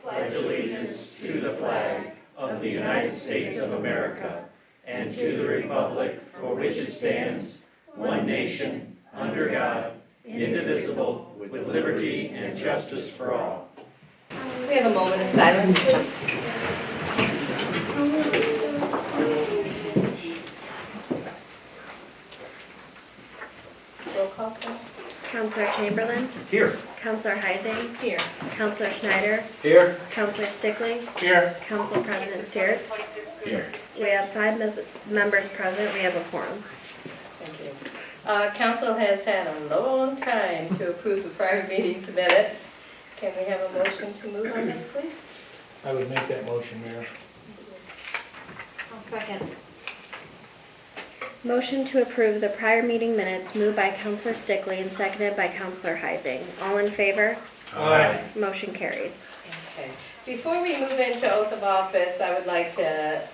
pledge allegiance to the flag of the United States of America and to the republic for which it stands, one nation, under God, indivisible, with liberty and justice for all. We have a moment of silence, please. Roll call, please. Counselor Chamberlain. Here. Counselor Heising. Here. Counselor Schneider. Here. Counselor Stickling. Here. Council President Steritz. Here. We have 5 members present. We have a quorum. Thank you. Council has had a long time to approve the prior meeting's minutes. Can we have a motion to move on this, please? I would make that motion, Mayor. I'll second. Motion to approve the prior meeting minutes moved by Counselor Stickley and seconded by Counselor Heising. All in favor? Aye. Motion carries. Okay. Before we move into oath of office, I would like to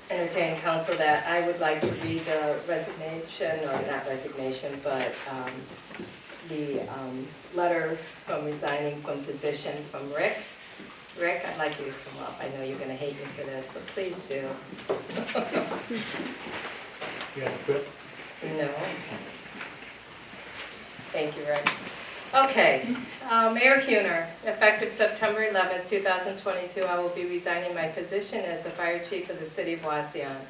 entertain council that I would like to read the resignation, or not resignation, but the letter from resigning from position from Rick. Rick, I'd like you to come up. I know you're going to hate me for this, but please do. You have to quit? No. Thank you, Rick. Okay, Mayor Kuhner, effective September 11th, 2022, I will be resigning my position as the fire chief of the city of Wauseon.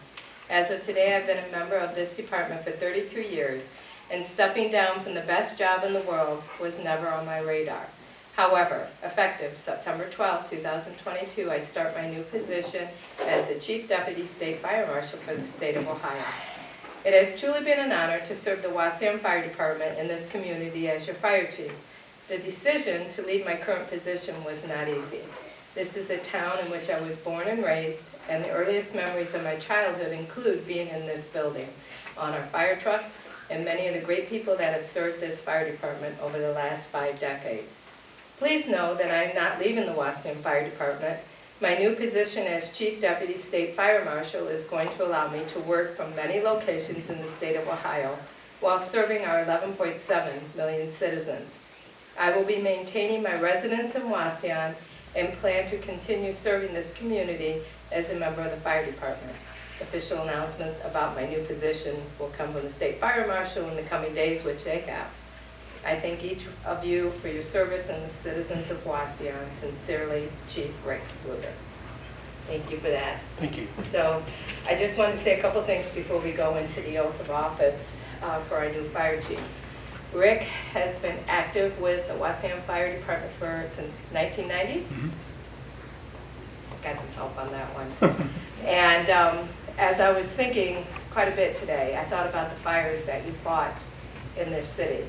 As of today, I've been a member of this department for 32 years, and stepping down from the best job in the world was never on my radar. However, effective September 12, 2022, I start my new position as the Chief Deputy State Fire Marshal for the state of Ohio. It has truly been an honor to serve the Wauseon Fire Department in this community as your fire chief. The decision to leave my current position was not easy. This is the town in which I was born and raised, and the earliest memories of my childhood include being in this building, on our fire trucks, and many of the great people that have served this fire department over the last 5 decades. Please know that I am not leaving the Wauseon Fire Department. My new position as Chief Deputy State Fire Marshal is going to allow me to work from many locations in the state of Ohio while serving our 11.7 million citizens. I will be maintaining my residence in Wauseon and plan to continue serving this community as a member of the fire department. Official announcements about my new position will come from the State Fire Marshal in the coming days, which they have. I thank each of you for your service and the citizens of Wauseon. Sincerely, Chief Rick Sluter. Thank you for that. Thank you. So I just wanted to say a couple things before we go into the oath of office for our new fire chief. Rick has been active with the Wauseon Fire Department since 1990. Mm-hmm. Got some help on that one. And as I was thinking quite a bit today, I thought about the fires that you fought in this city.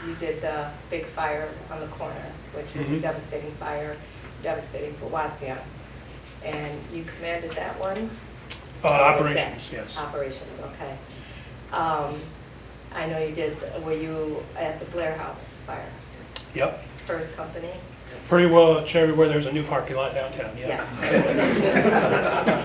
You did the big fire on the corner, which was a devastating fire, devastating for Wauseon. And you commanded that one? Operations, yes. Operations, okay. I know you did, were you at the Blair House fire? Yep. First company? Pretty well everywhere there's a new parking lot downtown, yeah. Yes.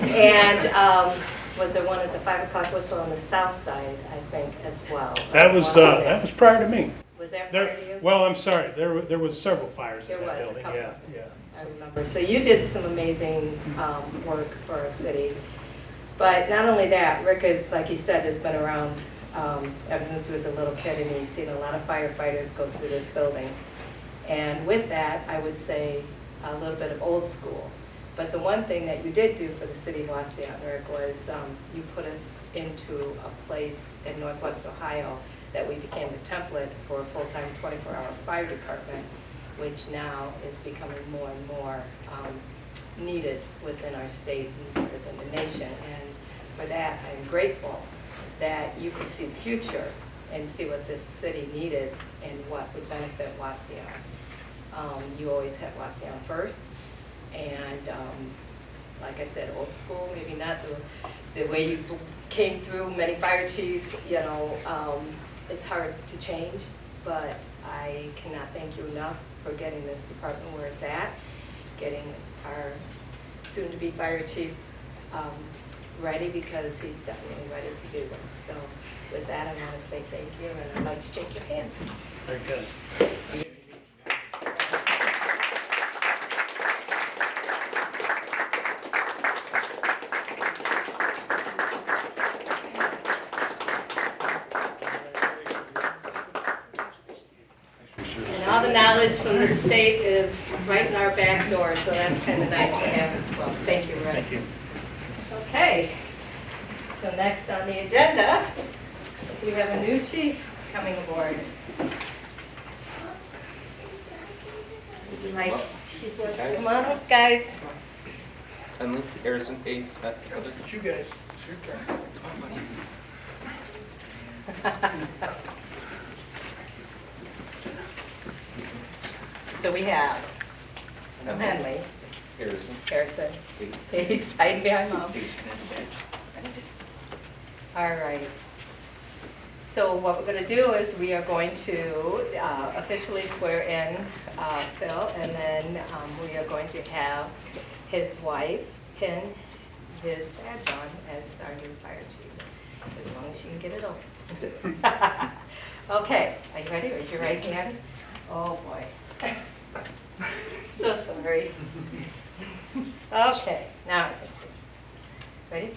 And was there one at the 5 o'clock whistle on the south side, I think, as well? That was prior to me. Was that prior to you? Well, I'm sorry, there was several fires in There that was a building, couple. yeah. I remember. So you did some amazing work for our city. But not only that, Rick is, like he said, has been around ever since he was a little kid, and he's seen a lot of firefighters go through this building. And with that, I would say a little bit of old school. But the one thing that you did do for the city of Wauseon, Rick, was you put us into a place in Northwest Ohio that we became the template for a full-time 24-hour fire department, which now is becoming more and more needed within our state and within the nation. And for that, I'm grateful that you could see the future and see what this city needed and what would benefit Wauseon. You always had Wauseon first, and like I said, old school, maybe not the way you came through, many fire chiefs, it's hard to change, but I cannot thank you enough for getting this department where it's at, getting our soon-to-be fire chief ready, because he's definitely ready to do this. So with that, I want to say thank you, and I'd like to shake your hand. Very good. And all the knowledge from the state is right in our back door, so that's kind of nice to have as well. Thank you, Rick. Thank you. Okay, so next on the agenda, we have a new chief coming aboard. Would you like, come on up, guys. Henley, Harrison, Hayes, Smith, other. You guys. So we have Henley, Harrison, Harrison, Hayes. he's hiding behind Mom. Hayes. All right. So what we're going to do is we are going to officially swear in Phil, and then we are going to have his wife pin his badge on as our new fire chief, as long as she can get it open. Okay, are you ready? Raise your right hand. Oh, boy. So sorry. Okay, now I can see. Ready?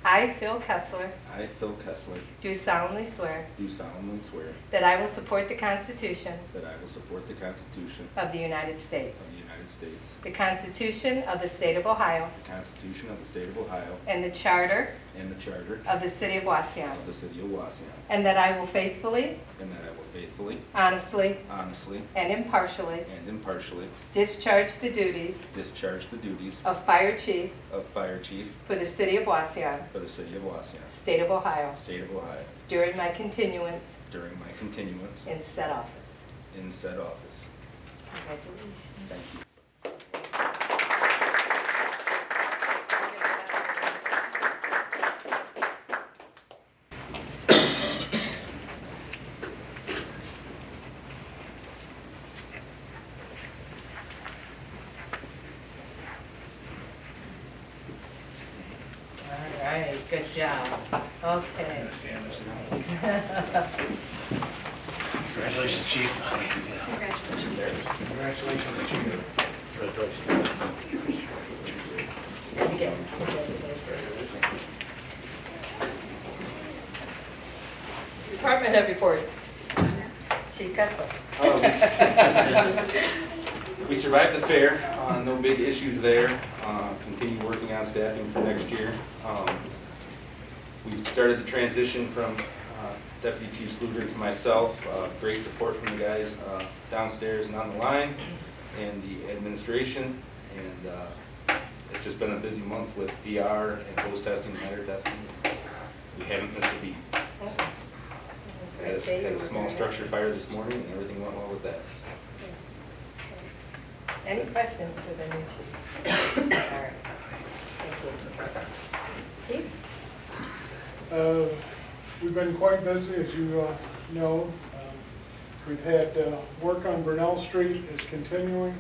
I, Phil Kessler, I, Phil Kessler, do solemnly swear do solemnly swear that I will support the Constitution that I will support the Constitution of the United States, of the United States, the Constitution of the State of Ohio, the Constitution of the State of Ohio, and the Charter and the Charter of the City of Wauseon, of the City of Wauseon, and that I will faithfully, and that I will faithfully, honestly, honestly, and impartially and impartially discharge the duties discharge the duties of Fire Chief of Fire Chief for the City of Wauseon, for the City of Wauseon, State of Ohio, State of Ohio, during my continuance during my continuance in said office. in said office. Congratulations. Thank you. All right, good job. Okay. Congratulations, Chief. Congratulations, Chief. Again, congratulations. Department head reports. Chief Kessler. We survived the fair, no big issues there. Continue working on staffing for next year. We started the transition from Deputy Chief Sluger to myself. Great support from the guys downstairs and on the line, and the administration. And it's just been a busy month with PR and post testing, matter testing. We haven't missed a beat. Had a small structure fire this morning, and everything went well with that. Any questions for the new chief? All right. Thank you. Keith? We've been quite busy, as you know. We've had work on Burnell Street is continuing.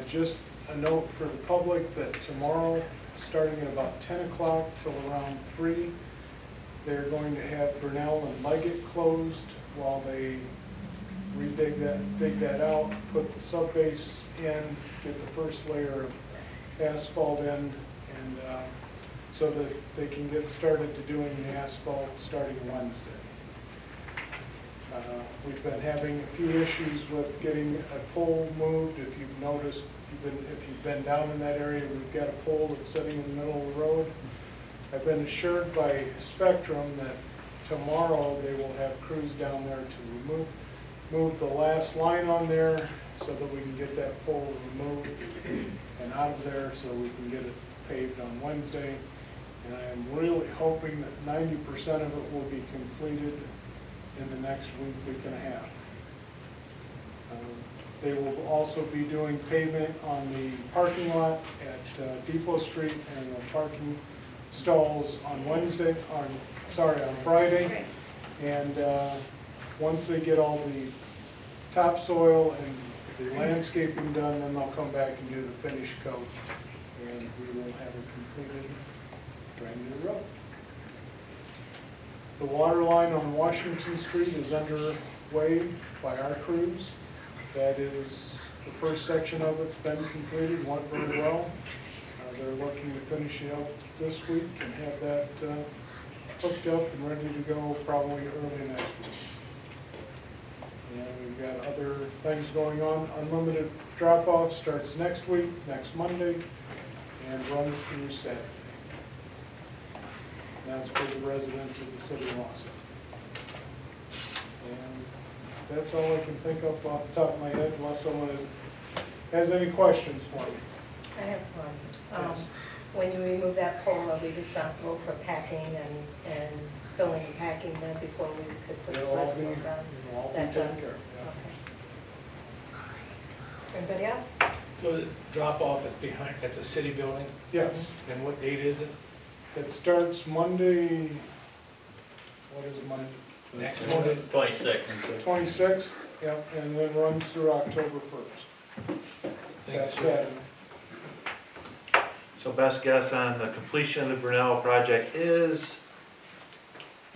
Just a note for the public that tomorrow, starting at about 10 o'clock till around 3, they're going to have Burnell and Leggett closed while they dig that out, put the subbase in, get the first layer of asphalt in, and so that they can get started to doing the asphalt starting Wednesday. We've been having a few issues with getting a pole moved. If you've noticed, if you've been down in that area, we've got a pole that's sitting in the middle of the road. I've been assured by Spectrum that tomorrow they will have crews down there to move the last line on there so that we can get that pole removed and out of there so we can get it paved on Wednesday. And I am really hoping that 90% of it will be completed in the next week and a half. They will also be doing pavement on the parking lot at Depot Street and the parking stalls on Friday. And once they get all the topsoil and the landscaping done, then they'll come back and do the finish coat. And we will have a completed brand new road. The water line on Washington Street is underway by our crews. That is, the first section of it's been completed, went very well. They're looking to finish it up this week and have that hooked up and ready to go probably early next week. And we've got other things going on. Unlimited drop-off starts next week, next Monday, and runs through Saturday. And that's for the residents of the city of Wauseon. And that's all I can think of off the top of my head, unless someone has any questions for me. I have one. Yes. When you remove that pole, are we responsible for packing and filling and packing them before we could put the It'll all rest be, of them? it'll all be That's taken us? care of. Okay. Anybody else? So the drop off at the city building, Yes, and what date is it? it starts Monday, what is it, Monday? Next Monday? 26th. 26th, yep, and then runs through October 1st. That's Saturday. So best guess on the completion of the Brunel project is?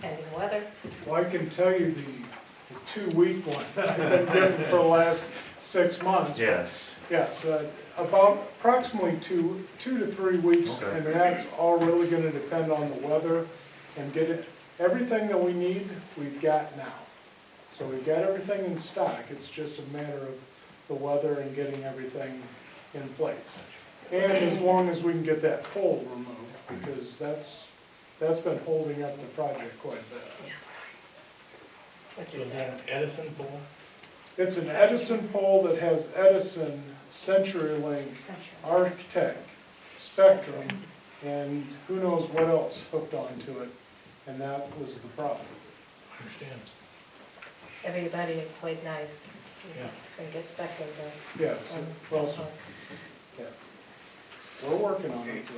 Pending weather? Well, I can tell you the 2-week one that I've been getting for the last 6 months. Yes. Yes, about approximately two to 3 weeks, Okay. and that's all really gonna depend on the weather and get it, everything that we need, we've got now. So we've got everything in stock, it's just a matter of the weather and getting everything in place. And as long as we can get that pole removed, because that's been holding up the project quite a bit. What's So your is say? that an Edison pole? It's an Edison pole that has Edison, CenturyLink, Architect, Spectrum, and who knows what else hooked onto it, and that was the problem. I understand. Everybody had played nice. Yeah. And get spectated. Yes, well, yeah. We're working on it, so.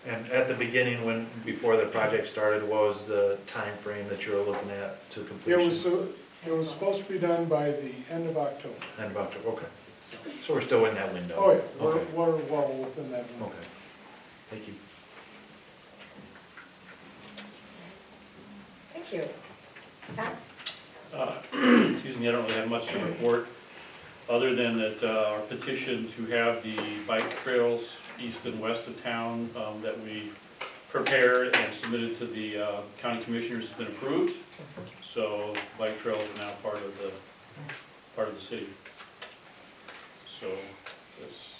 And at the beginning, before the project started, what was the time frame that you were looking at to completion? It was supposed to be done by the end of October. End of October, okay. So we're still in that window? Oh, yeah, Okay. we're well within that window. Okay. Thank you. Thank you. Tom? Excuse me, I don't really have much to report, other than that our petition to have the bike trails east and west of town that we prepared and submitted to the county commissioners has been approved. So bike trails are now part of the city. So that's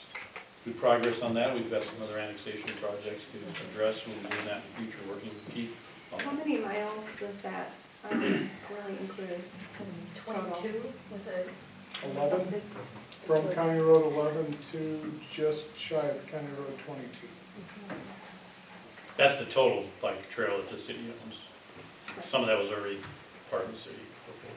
good progress on that. We've got some other annexation projects to address. We'll be doing that in the future, working with Keith. How many miles does that really include? 22, was it? 11, from County Road 11 to just shy of County Road 22. That's the total bike trail that the city owns. Some of that was already part of the city before.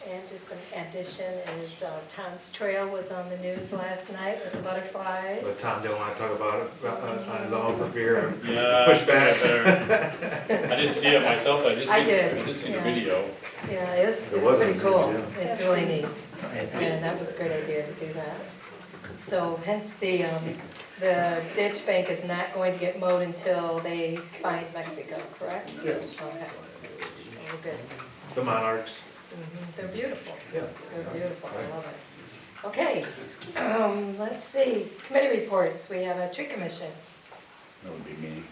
And just an addition is Tom's Trail was on the news last night with the butterflies. But Tom didn't want to talk about it on his own for fear of Yeah. pushback. I didn't see it myself, I did I did, see the yeah. video. Yeah, it was was pretty on cool. news, It's really neat. And that was a great idea to do that. So hence the ditch bank is not going to get mowed until they find Mexico, correct? Yes. Okay. We're good. The Monarchs. They're beautiful. Yeah. They're beautiful, I love it. Okay, let's see, committee reports. We have a tree commission. That would be me.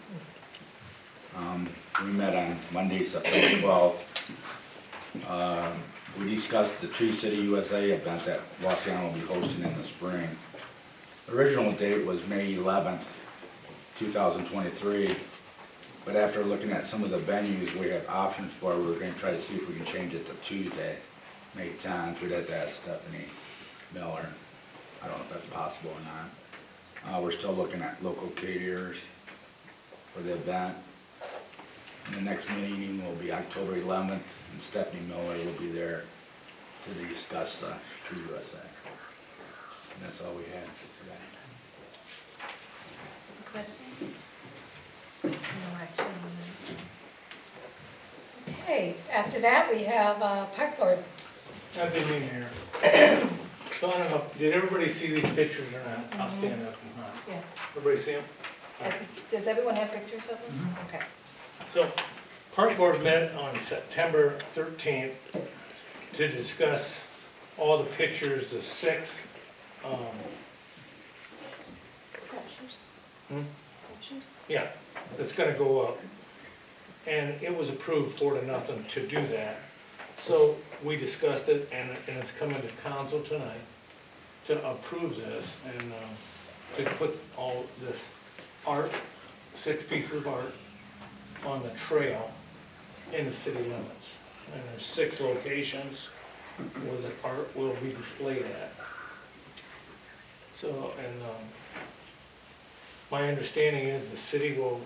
We met on Monday, September 12th. We discussed the Tree City USA event that Wauseon will be hosting in the spring. The original date was May 11th, 2023, but after looking at some of the venues we have options for, we're going to try to see if we can change it to Tuesday. May 10th. We'd have to ask Stephanie Miller. I don't know if that's possible or not. We're still looking at local caterers for the event. And the next meeting will be October 11th, and Stephanie Miller will be there to discuss the True USA. And that's all we had for today. Questions? No action. Okay, after that, we have park board. I've been in here. So I don't know, did everybody see these pictures or not? I'll stand up and not. Yeah. Everybody see them? Does everyone have pictures of them? Okay. So, Park Board met on September 13th to discuss all the pictures, the 6. Yeah, that's gonna go up. And it was approved 4-0 to do that. So we discussed it and it's coming to council tonight to approve this and to put all this art, 6 pieces of art on the trail in the city limits. And there's 6 locations where the art will be displayed at. So, and my understanding is the city will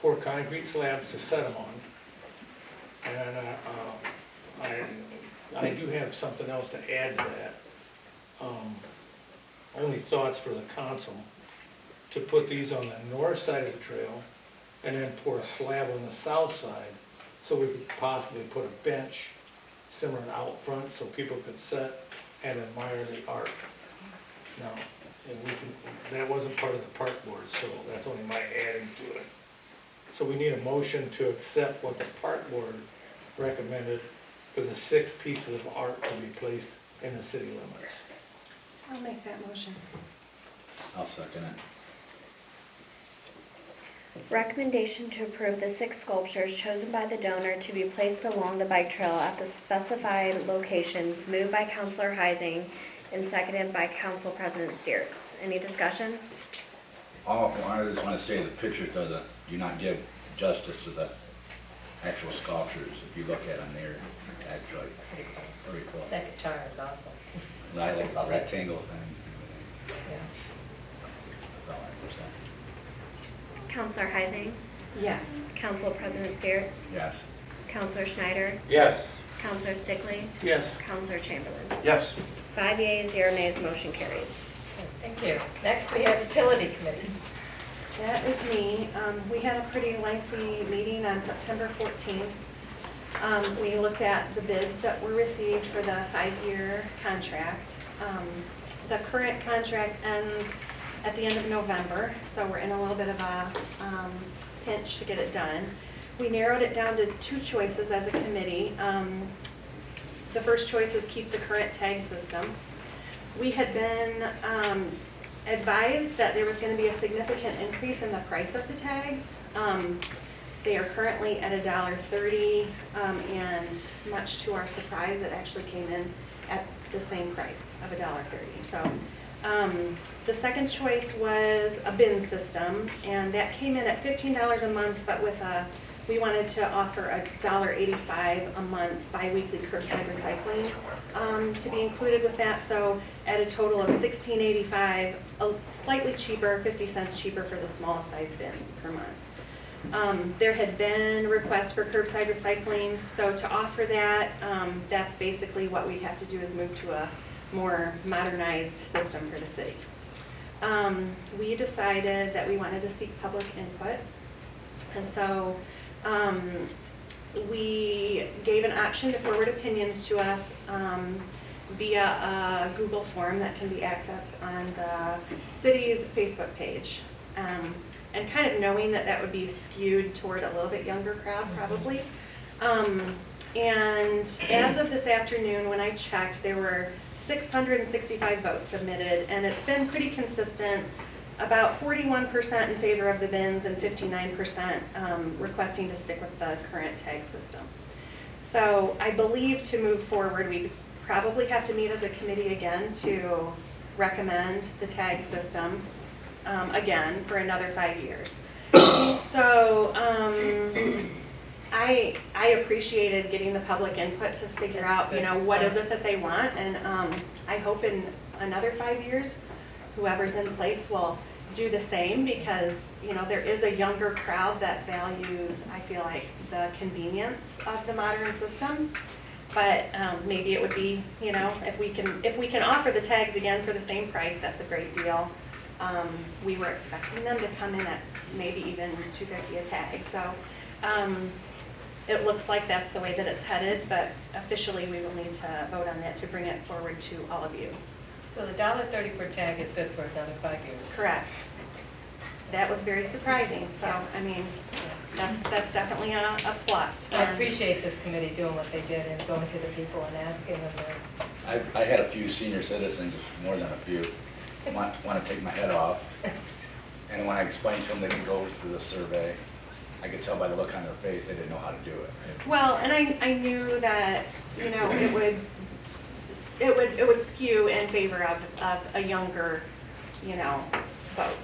pour concrete slabs to set them on. And I do have something else to add to that. Only thoughts for the council, to put these on the north side of the trail and then pour a slab on the south side so we could possibly put a bench similar out front so people could sit and admire the art. Now, and that wasn't part of the park board, so that's only my adding to it. So we need a motion to accept what the park board recommended for the 6 pieces of art to be placed in the city limits. I'll make that motion. I'll second it. Recommendation to approve the 6 sculptures chosen by the donor to be placed along the bike trail at the specified locations, moved by Councilor Heising and seconded by Council President Steers. Any discussion? I just want to say the pictures do not give justice to the actual sculptures. If you look at them, they're actually very cool. That guitar is awesome. I like the rectangle thing. Yeah. That's all I have to say. Councilor Heising? Yes. Council President Steers? Yes. Councilor Schneider? Yes. Councilor Stickley? Yes. Councilor Chamberlain? Yes. 5 yeas, 0 nays, motion carries. Okay, thank you. Next, we have utility committee. That is me. We had a pretty lengthy meeting on September 14th. We looked at the bids that were received for the 5-year contract. The current contract ends at the end of November, so we're in a little bit of a pinch to get it done. We narrowed it down to 2 choices as a committee. The first choice is keep the current tag system. We had been advised that there was going to be a significant increase in the price of the tags. They are currently at $1.30, and much to our surprise, it actually came in at the same price of $1.30. So the second choice was a bin system, and that came in at $15 a month, but with we wanted to offer a $1.85 a month biweekly curbside recycling to be included with that. So at a total of $16.85, slightly cheaper, 50 cents cheaper for the smallest size bins per month. There had been requests for curbside recycling, so to offer that, that's basically what we have to do, is move to a more modernized system for the city. We decided that we wanted to seek public input, and so we gave an option to forward opinions to us via a Google form that can be accessed on the city's Facebook page. And kind of knowing that that would be skewed toward a little bit younger crowd probably. And as of this afternoon, when I checked, there were 665 votes submitted, and it's been pretty consistent, about 41% in favor of the bins and 59% requesting to stick with the current tag system. So I believe to move forward, we probably have to meet as a committee again to recommend the tag system again for another 5 years. So I appreciated getting the public input to figure That's out, good what is it response. that they want, and I hope in another 5 years, whoever's in place will do the same, because, there is a younger crowd that values, I feel like, the convenience of the modern system. But maybe it would be, if we can offer the tags again for the same price, that's a great deal. We were expecting them to come in at maybe even $2.50 a tag, so it looks like that's the way that it's headed, but officially we will need to vote on that to bring it forward to all of you. So the $1.30 per tag is good for another 5 years. Correct. That was very surprising, so, that's definitely a plus. I appreciate this committee doing what they did and going to the people and asking them their. I had a few senior citizens, more than a few, want to take my head off. And when I explained to them they can go through the survey, I could tell by the look on their face they didn't know how to do it. Well, and I knew that, it would skew in favor of a younger, vote.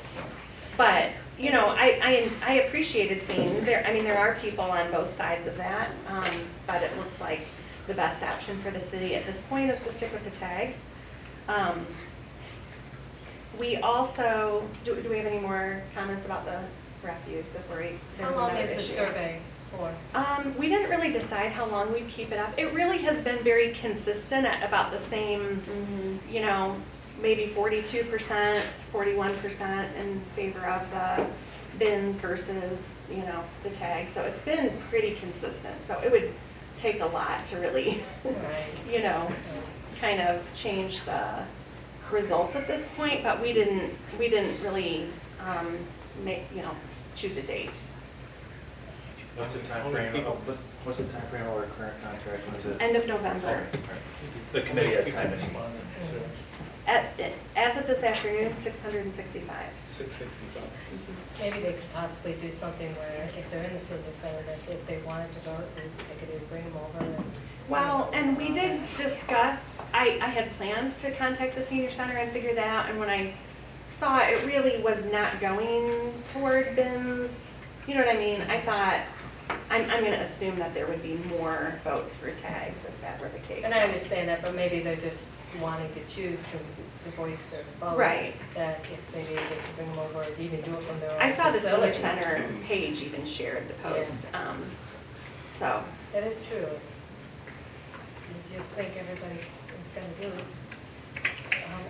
But, I appreciated seeing, there are people on both sides of that, but it looks like the best option for the city at this point is to stick with the tags. We also, do we have any more comments about the refuse before How there's long another is the issue? survey for? We didn't really decide how long we'd keep it up. It really has been very consistent at about the same, maybe 42%, 41% in favor of the bins versus, the tags. So it's been pretty consistent. So it would take a lot to really, Right. kind of change the results at this point, but we didn't really choose a date. What's the timeframe, what's the timeframe of our current contract, when is it? End of November. The committee has time to respond. As of this afternoon, 665. 665. Maybe they could possibly do something where if they're in the senior center, that if they wanted to vote, they could either bring them over and. Well, and we did discuss, I had plans to contact the senior center and figure that out, and when I saw it really was not going toward bins, you know what I mean? I thought, I'm going to assume that there would be more votes for tags if that were the case. And I understand that, but maybe they're just wanting to choose to voice their vote. Right. That if maybe they could bring them over, or even do it from their own I saw the senior facility. center page even shared the post, so. That is true. You just think everybody is going to do it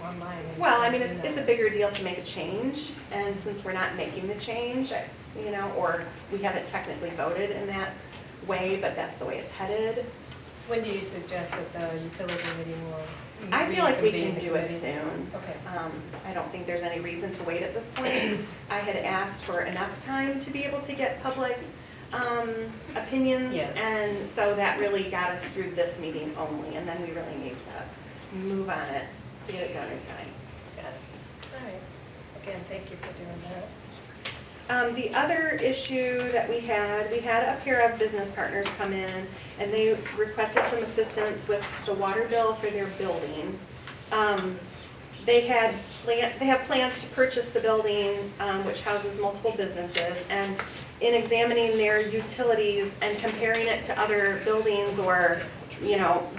online. and Well, do it's a that. bigger deal to make a change, and since we're not making the change, or we haven't technically voted in that way, but that's the way it's headed. When do you suggest that the utility meeting will? I feel like we can reconvene the do it committee? soon. Okay. I don't think there's any reason to wait at this point. I had asked for enough time to be able to get public opinions, Yeah. and so that really got us through this meeting only, and then we really need to move on it to get it done in time. Got it. All right. Again, thank you for doing that. The other issue that we had a pair of business partners come in, and they requested some assistance with the water bill for their building. They have plans to purchase the building, which houses multiple businesses, and in examining their utilities and comparing it to other buildings or,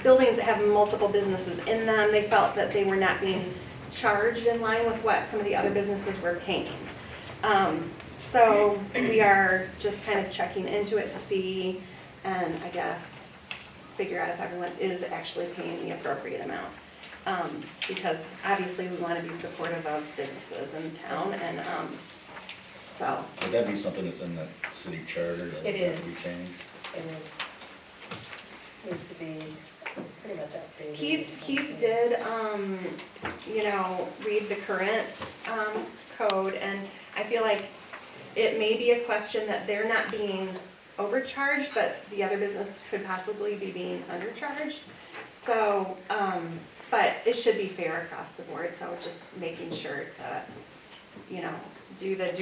buildings that have multiple businesses in them, they felt that they were not being charged in line with what some of the other businesses were paying. So we are just kind of checking into it to see, and I guess figure out if everyone is actually paying the appropriate amount. Because obviously we want to be supportive of businesses in town, and so. Would that be something that's in the city charter that It has to be is. changed? It is. Needs to be pretty much updated. Keith did, read the current code, and I feel like it may be a question that they're not being overcharged, but the other business could possibly be being undercharged. So, but it should be fair across the board, so just making sure to, do the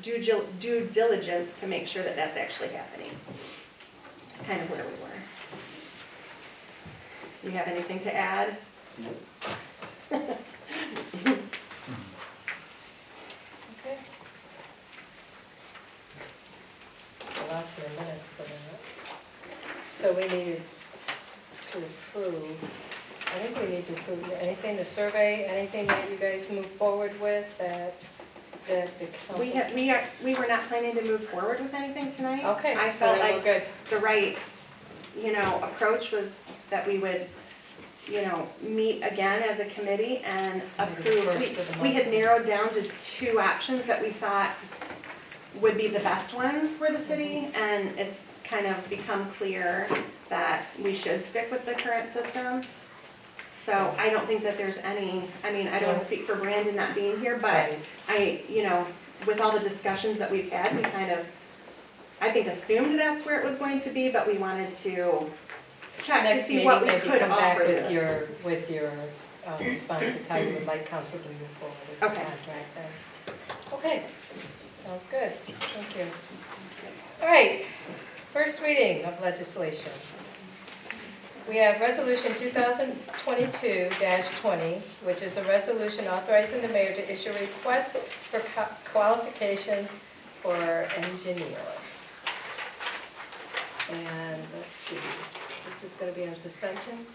due diligence to make sure that that's actually happening. It's kind of where we were. Do you have anything to add? Okay. I lost your minutes to that. So we needed to approve, I think we need to approve anything, the survey, anything that you guys move forward with that the council. We were not planning to move forward with anything tonight. Okay, I so felt then we're like good. the right, approach was that we would, meet again as a committee and approve. First of the We had month. narrowed down to 2 options that we thought would be the best ones for the city, and it's kind of become clear that we should stick with the current system. So I don't think that there's any, I don't want to speak for Brandon not being here, but Right. with all the discussions that we've had, we kind of, I think, assumed that's where it was going to be, but we wanted to check to Next see meeting, what we maybe could come back offer. with your responses, how you would like council to move forward with the Okay. contract then. Okay, sounds good, thank you. All right, first reading of legislation. We have Resolution 2022-20, which is a resolution authorizing the mayor to issue a request for qualifications for engineer. And let's see, this is going to be on suspension?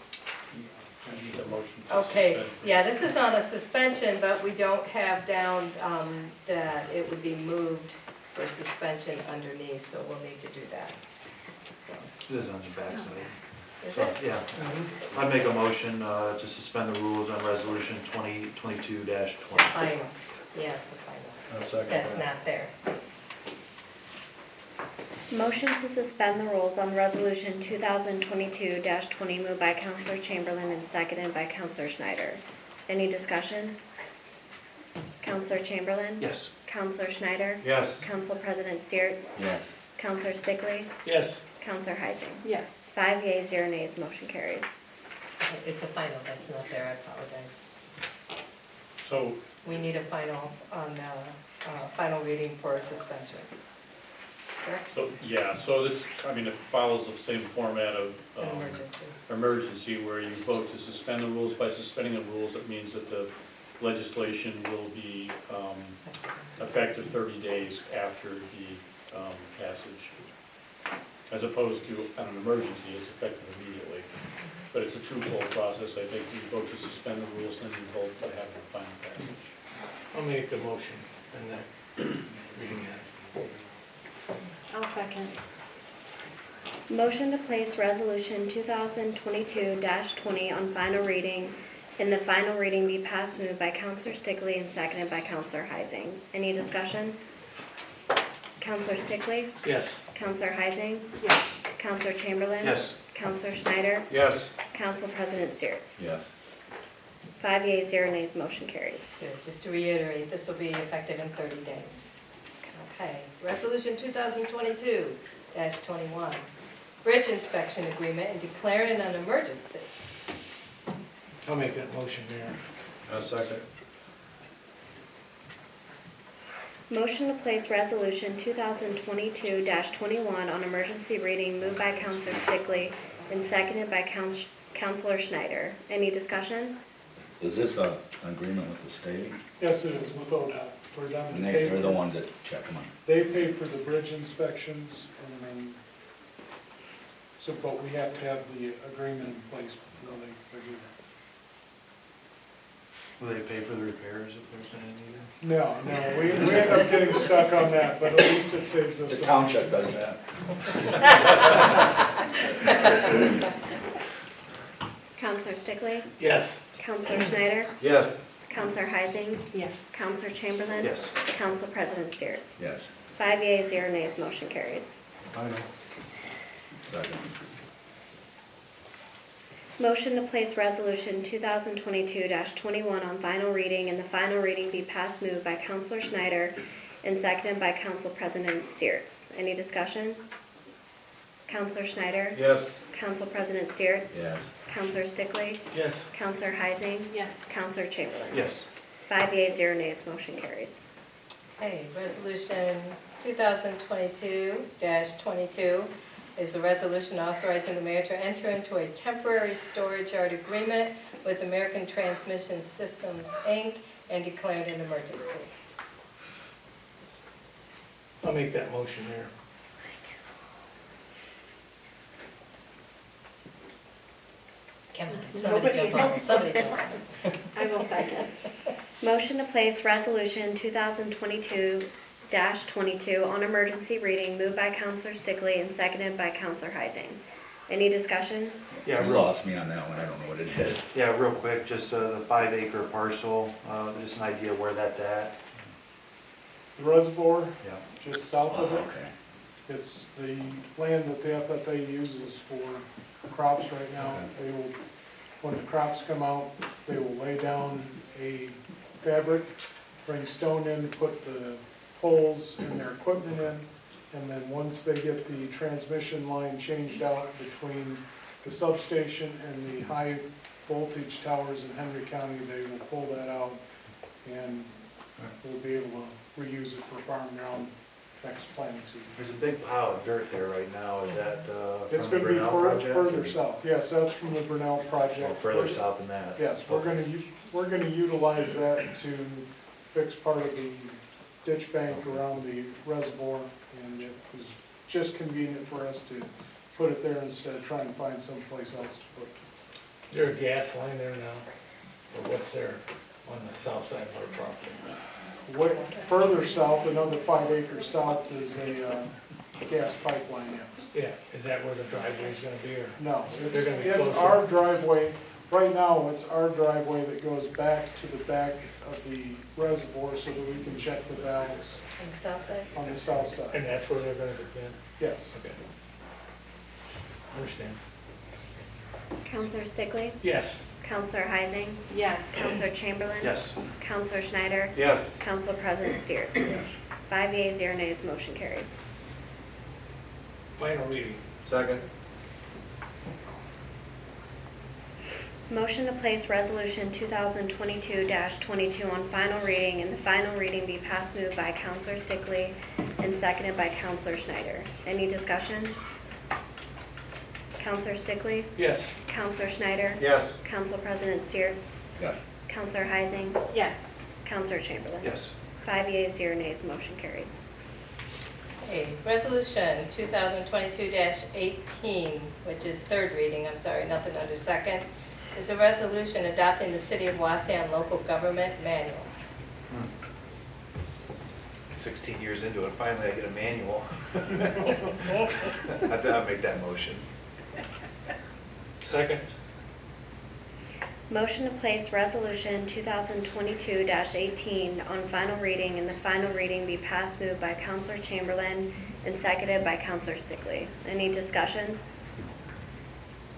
I need a motion to Okay, suspend. yeah, this is on a suspension, but we don't have down that it would be moved for suspension underneath, so we'll need to do that. So, It is on the backside. is So, it? yeah, I'd make a motion to suspend the rules on resolution 2022-20. Final, yeah, it's a final. That's not there. Motion to suspend the rules on Resolution 2022-20 moved by Counselor Chamberlain and seconded by Counselor Schneider. Any discussion? Counselor Chamberlain? Yes. Counselor Schneider? Yes. Council President Steeritz? Yes. Counselor Stickley? Yes. Counselor Heising? Yes. 5 yeas, 0 nays, motion carries. Okay, it's a final, that's not there, I apologize. So, We need a final on final reading for a suspension. Correct? so this, it follows the same format of An emergency. emergency, where you vote to suspend the rules. By suspending the rules, it means that the legislation will be effective 30 days after the passage, as opposed to an emergency, it's effective immediately. But it's a twofold process. I think you vote to suspend the rules, and then you vote to have the final passage. I'll make the motion and then reading that. I'll second. Motion to place Resolution 2022-20 on final reading, and the final reading be passed moved by Counselor Stickley and seconded by Counselor Heising. Any discussion? Counselor Stickley? Yes. Counselor Heising? Yes. Counselor Chamberlain? Yes. Counselor Schneider? Yes. Council President Steeritz? Yes. 5 yeas, 0 nays, motion carries. Good, just to reiterate, this will be effective in 30 days. Okay, Resolution 2022-21, bridge inspection agreement and declaring an emergency. I'll make that motion, Mayor. A second. Motion to place Resolution 2022-21 on emergency reading moved by Counselor Stickley and seconded by Counselor Schneider. Any discussion? Is this an agreement with the state? Yes, it is, with ODOT. We're done. And they're the ones that check them on. They pay for the bridge inspections, but we have to have the agreement in place before they do that. Will they pay for the repairs if there's any needed? No, we end up getting stuck on that, but at least it saves us. The some- township does that. Counselor Stickley? Yes. Counselor Schneider? Yes. Counselor Heising? Yes. Counselor Chamberlain? Yes. Council President Steeritz? Yes. 5 yeas, 0 nays, motion carries. Second. Motion to place Resolution 2022-21 on final reading, and the final reading be passed moved by Counselor Schneider and seconded by Council President Steeritz. Any discussion? Counselor Schneider? Yes. Council President Steeritz? Yes. Counselor Stickley? Yes. Counselor Heising? Yes. Counselor Chamberlain? Yes. 5 yeas, 0 nays, motion carries. Okay, Resolution 2022-22 is a resolution authorizing the mayor to enter into a temporary storage yard agreement with American Transmission Systems, Inc., and declaring an emergency. I'll make that motion, Mayor. Come on, somebody jump on, somebody jump on. I will second. Motion to place resolution 2022-22 on emergency reading moved by Counselor Stickley and seconded by Counselor Heising. Any discussion? Yeah, You real, lost me on that one, I don't know what it is. yeah, real quick, just the 5-acre parcel, just an idea where that's at. The reservoir, Yeah. just south Oh, of it, okay. it's the land that the FFA uses for crops right now. They will, when the crops come out, they will lay down a fabric, bring stone in, put the poles and their equipment in, and then once they get the transmission line changed out between the substation and the high voltage towers in Henry County, they will pull that out and we'll be able to reuse it for farm ground next planting season. There's a big pile of dirt there right now, is that It's from the gonna be Brunel project? further south, yes, that's from the Brunel project. Oh, further south than that? Yes, we're gonna utilize that to fix part of the ditch bank around the reservoir, and it was just convenient for us to put it there instead of trying to find someplace else to put it. Is there a gas line there now? Or what's there on the south side of our property? What, further south, another 5 acres south, is a gas pipeline, yes. Yeah, is that where the driveway's gonna be, or? No, They're gonna be it's closer. our driveway, right now, it's our driveway that goes back to the back of the reservoir so that we can check the valves On the south side? on the south side. And that's where they're gonna begin? Yes. Okay. Understand. Counselor Stickley? Yes. Counselor Heising? Yes. Counselor Chamberlain? Yes. Counselor Schneider? Yes. Council President Steers? 5 yeas, 0 nays, motion carries. Final reading. Second. Motion to place resolution 2022-22 on final reading and the final reading be passed moved by Counselor Stickley and seconded by Counselor Schneider. Any discussion? Counselor Stickley? Yes. Counselor Schneider? Yes. Council President Steers? Yes. Counselor Heising? Yes. Counselor Chamberlain? Yes. 5 yeas, 0 nays, motion carries. Okay, resolution 2022-18, which is third reading, I'm sorry, nothing under second, is a resolution adopting the City of Wauseon Local Government Manual. 16 years into it, finally I get a manual. I'll make that motion. Second. Motion to place resolution 2022-18 on final reading and the final reading be passed moved by Counselor Chamberlain and seconded by Counselor Stickley. Any discussion?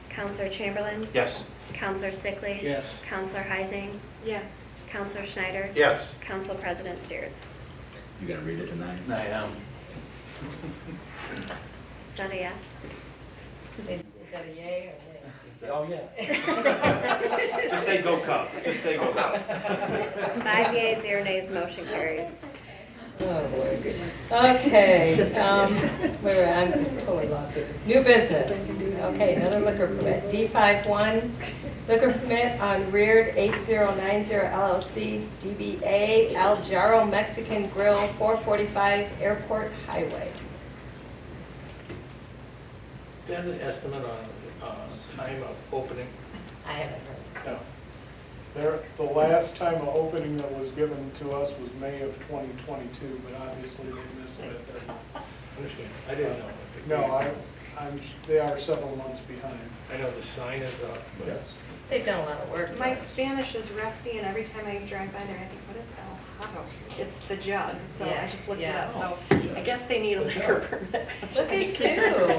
Counselor Chamberlain? Yes. Counselor Stickley? Yes. Counselor Heising? Yes. Counselor Schneider? Yes. Council President Steers? You gonna read it tonight? I am. Is that a yes? Is that a yay or nay? Oh, yeah. Just say go Cubs, just say go Cubs. 5 yeas, 0 nays, motion carries. Oh, Lord. Okay, where, I'm totally lost here. New business. Okay, another liquor permit. D51, liquor permit on Reared 8090 LLC, DBA El Jarro Mexican Grill, 445 Airport Highway. Do you have an estimate on time of opening? I haven't heard. No. The last time an opening that was given to us was May of 2022, but obviously they missed that deadline. Understand. I didn't know. No, they are several months behind. I know the sign is up, but Yes. They've done a lot of work. My Spanish is rusty, and every time I drive by there, I think, what is El Jarro? It's the jug, so I just looked it up. So I guess they need a liquor permit. Look at you,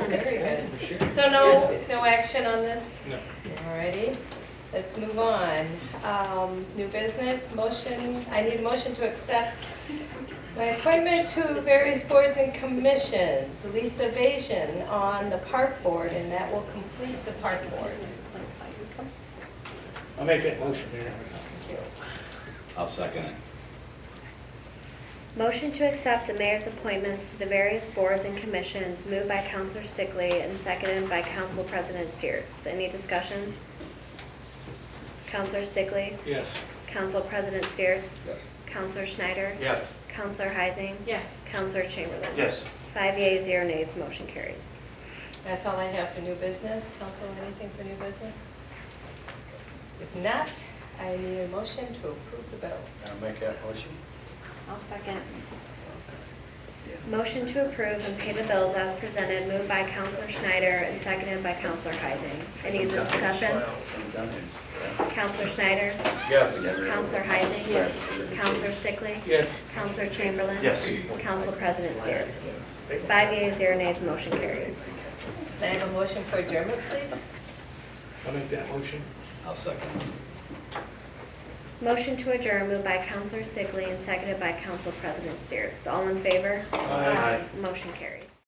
very good. So no action on this? no. Alrighty, let's move on. New business, motion, I need a motion to accept my appointment to various boards and commissions. Lisa Vasion on the park board, and that will complete the park board. I'll make that motion, Mayor. Thank you. I'll second it. Motion to accept the mayor's appointments to the various boards and commissions moved by Counselor Stickley and seconded by Council President Steers. Any discussion? Counselor Stickley? Yes. Council President Steers? Yes. Counselor Schneider? Yes. Counselor Heising? Yes. Counselor Chamberlain? Yes. 5 yeas, 0 nays, motion carries. That's all I have for new business. Council, anything for new business? If not, I need a motion to approve the bills. I'll make that motion. I'll second. Motion to approve and pay the bills as presented, moved by Counselor Schneider and seconded by Counselor Heising. Any discussion? Counselor Schneider? Yes. Counselor Heising? Yes. Counselor Stickley? Yes. Counselor Chamberlain? Yes. Council President Steers. 5 yeas, 0 nays, motion carries. May I have a motion for adjournment, please? I'll make that motion. I'll second. Motion to adjourn, moved by Counselor Stickley and seconded by Council President Steers. All in favor? Aye. Motion carries.